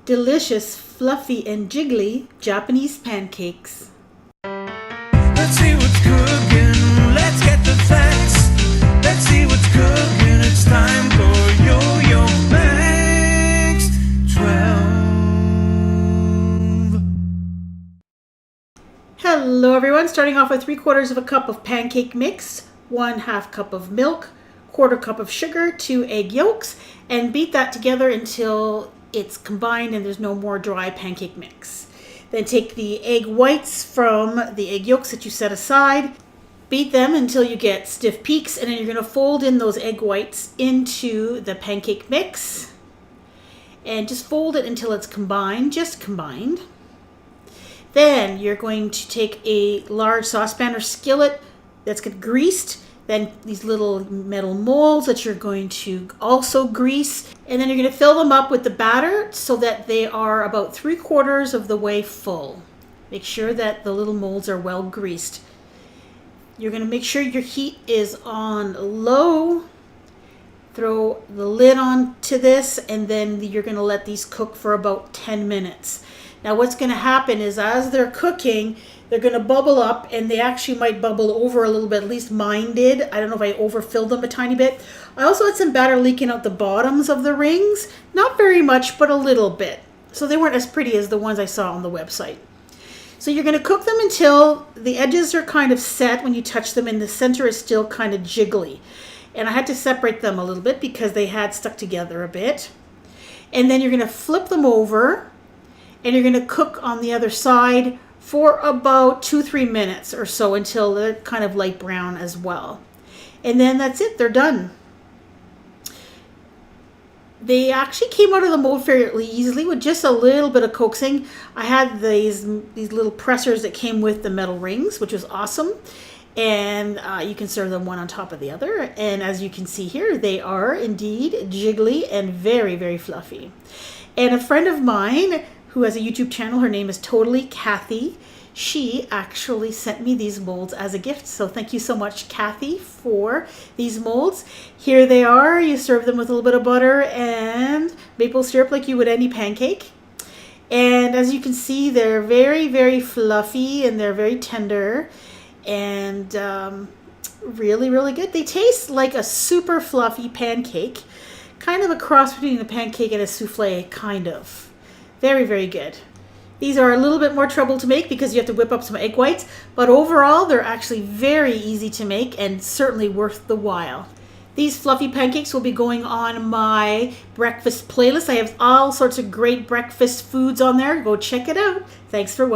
delicious, fluffy, and jiggly Japanese pancakes. Let's see what's cooking. Let's get the facts. Let's see what's cooking. It's time for Yo-Yo Makes 12. Hello everyone, starting off with 3/4 cup of pancake mix, 1/2 cup of milk, 1/4 cup of sugar, 2 egg yolks, and beat that together until it's combined and there's no more dry pancake mix. Then take the egg whites from the egg yolks that you set aside, beat them until you get stiff peaks, and then you're going to fold in those egg whites into the pancake mix and just fold it until it's combined, just combined. Then you're going to take a large saucepan or skillet that's got greased, then these little metal molds that you're going to also grease, and then you're going to fill them up with the batter so that they are about 3/4 of the way full. Make sure that the little molds are well greased. You're going to make sure your heat is on low. Throw the lid on to this, and then you're going to let these cook for about 10 minutes. Now what's going to happen is as they're cooking, they're going to bubble up, and they actually might bubble over a little bit. At least mine did. I don't know if I overfilled them a tiny bit. I also had some batter leaking out the bottoms of the rings. Not very much, but a little bit. So they weren't as pretty as the ones I saw on the website. So you're going to cook them until the edges are kind of set when you touch them, and the center is still kind of jiggly. And I had to separate them a little bit because they had stuck together a bit. And then you're going to flip them over, and you're going to cook on the other side for about 2-3 minutes or so until they're kind of light brown as well. And then that's it, they're done. They actually came out of the mold fairly easily with just a little bit of coaxing. I had these little pressers that came with the metal rings, which was awesome. And you can serve them one on top of the other. And as you can see here, they are indeed jiggly and very, very fluffy. And a friend of mine who has a YouTube channel, her name is Totally Kathy. She actually sent me these molds as a gift. So thank you so much, Kathy, for these molds. Here they are. You serve them with a little bit of butter and maple syrup like you would any pancake. And as you can see, they're very, very fluffy and they're very tender and really, really good. They taste like a super fluffy pancake, kind of a cross between a pancake and a souffle, kind of. Very, very good. These are a little bit more trouble to make because you have to whip up some egg whites, but overall they're actually very easy to make and certainly worth the while. These fluffy pancakes will be going on my breakfast playlist. I have all sorts of great breakfast foods on there. Go check it out. Thanks for watching.